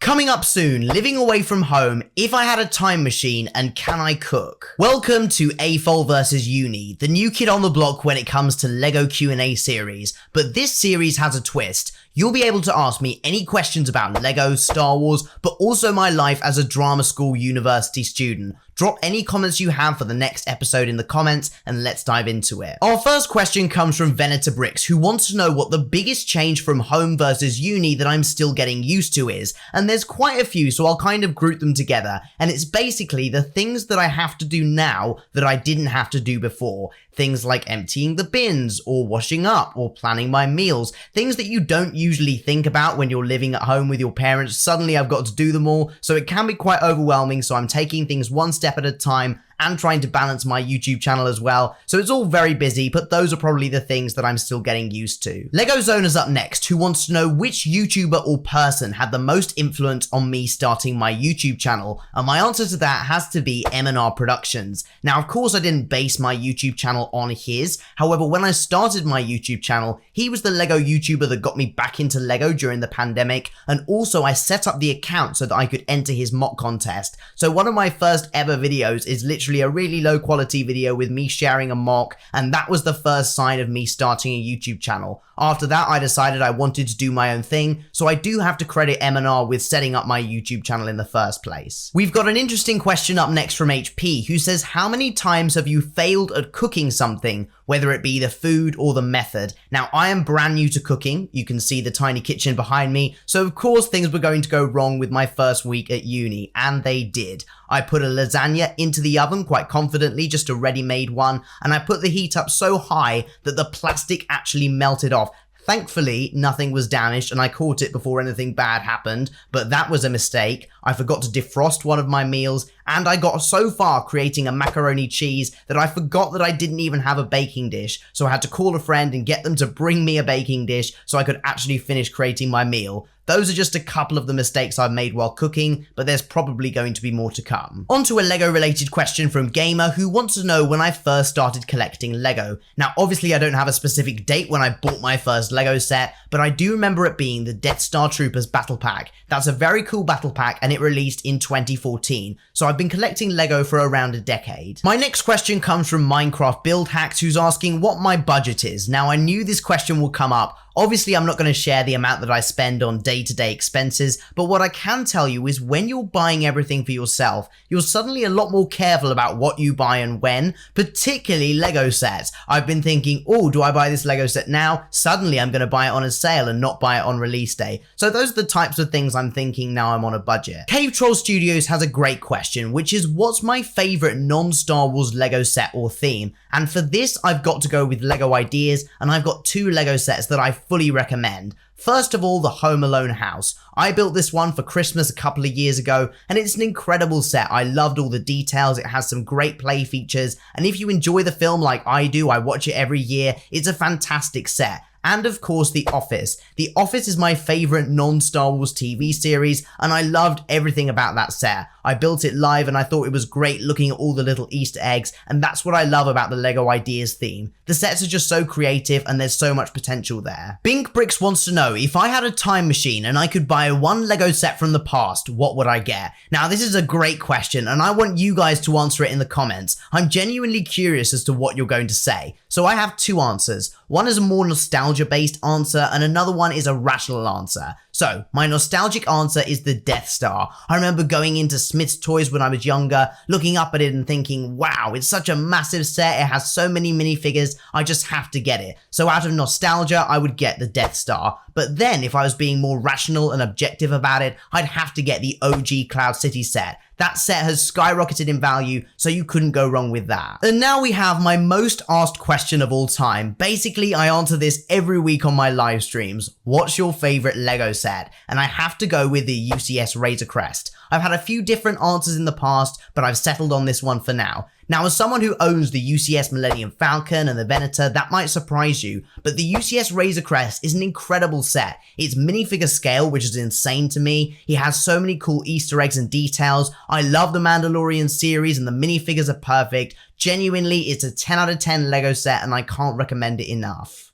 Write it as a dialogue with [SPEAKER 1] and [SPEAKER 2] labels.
[SPEAKER 1] Coming up soon, living away from home, if I had a time machine, and can I cook? Welcome to AFOL vs Uni, the new kid on the block when it comes to LEGO Q&A series, but this series has a twist. You'll be able to ask me any questions about LEGO, Star Wars, but also my life as a drama school university student. Drop any comments you have for the next episode in the comments, and let's dive into it. Our first question comes from Venator Bricks, who wants to know what the biggest change from home versus uni that I'm still getting used to is, and there's quite a few, so I'll kind of group them together, and it's basically the things that I have to do now that I didn't have to do before. Things like emptying the bins, or washing up, or planning my meals. Things that you don't usually think about when you're living at home with your parents. Suddenly I've got to do them all, so it can be quite overwhelming, so I'm taking things one step at a time and trying to balance my YouTube channel as well. So it's all very busy, but those are probably the things that I'm still getting used to. Lego Zoner's up next, who wants to know which YouTuber or person had the most influence on me starting my YouTube channel, and my answer to that has to be M&R Productions. Now, of course, I didn't base my YouTube channel on his. However, when I started my YouTube channel, he was the Lego YouTuber that got me back into Lego during the pandemic, and also I set up the account so that I could enter his mock contest. So one of my first ever videos is literally a really low quality video with me sharing a mock, and that was the first sign of me starting a YouTube channel. After that, I decided I wanted to do my own thing, so I do have to credit M&R with setting up my YouTube channel in the first place. We've got an interesting question up next from HP, who says, how many times have you failed at cooking something, whether it be the food or the method? Now, I am brand new to cooking. You can see the tiny kitchen behind me, so of course things were going to go wrong with my first week at uni, and they did. I put a lasagna into the oven quite confidently, just a ready-made one, and I put the heat up so high that the plastic actually melted off. Thankfully, nothing was damaged and I caught it before anything bad happened, but that was a mistake. I forgot to defrost one of my meals, and I got so far creating a macaroni cheese that I forgot that I didn't even have a baking dish, so I had to call a friend and get them to bring me a baking dish so I could actually finish creating my meal. Those are just a couple of the mistakes I've made while cooking, but there's probably going to be more to come. On to a Lego related question from Gamer, who wants to know when I first started collecting Lego. Now, obviously I don't have a specific date when I bought my first Lego set, but I do remember it being the Death Star Troopers battle pack. That's a very cool battle pack, and it released in 2014, so I've been collecting Lego for around a decade. My next question comes from Minecraft Build Hacks, who's asking what my budget is. Now, I knew this question will come up. Obviously, I'm not going to share the amount that I spend on day-to-day expenses, but what I can tell you is when you're buying everything for yourself, you're suddenly a lot more careful about what you buy and when, particularly Lego sets. I've been thinking, oh, do I buy this Lego set now? Suddenly I'm going to buy it on a sale and not buy it on release day. So those are the types of things I'm thinking now I'm on a budget. Cave Troll Studios has a great question, which is what's my favorite non-Star Wars Lego set or theme? And for this, I've got to go with Lego Ideas, and I've got two Lego sets that I fully recommend. First of all, the Home Alone house. I built this one for Christmas a couple of years ago, and it's an incredible set. I loved all the details, it has some great play features, and if you enjoy the film like I do, I watch it every year, it's a fantastic set. And of course, The Office. The Office is my favorite non-Star Wars TV series, and I loved everything about that set. I built it live and I thought it was great looking at all the little Easter eggs, and that's what I love about the Lego Ideas theme. The sets are just so creative and there's so much potential there. Bink Bricks wants to know, if I had a time machine and I could buy one Lego set from the past, what would I get? Now, this is a great question and I want you guys to answer it in the comments. I'm genuinely curious as to what you're going to say. So I have two answers. One is a more nostalgia-based answer and another one is a rational answer. So, my nostalgic answer is the Death Star. I remember going into Smith's Toys when I was younger, looking up at it and thinking, wow, it's such a massive set, it has so many minifigures, I just have to get it. So out of nostalgia, I would get the Death Star. But then, if I was being more rational and objective about it, I'd have to get the OG Cloud City set. That set has skyrocketed in value, so you couldn't go wrong with that. And now we have my most asked question of all time. Basically, I answer this every week on my live streams. What's your favorite Lego set? And I have to go with the UCS Razor Crest. I've had a few different answers in the past, but I've settled on this one for now. Now, as someone who owns the UCS Millennium Falcon and the Venator, that might surprise you, but the UCS Razor Crest is an incredible set. It's minifigure scale, which is insane to me. It has so many cool Easter eggs and details. I love the Mandalorian series and the minifigures are perfect. Genuinely, it's a 10 out of 10 Lego set and I can't recommend it enough.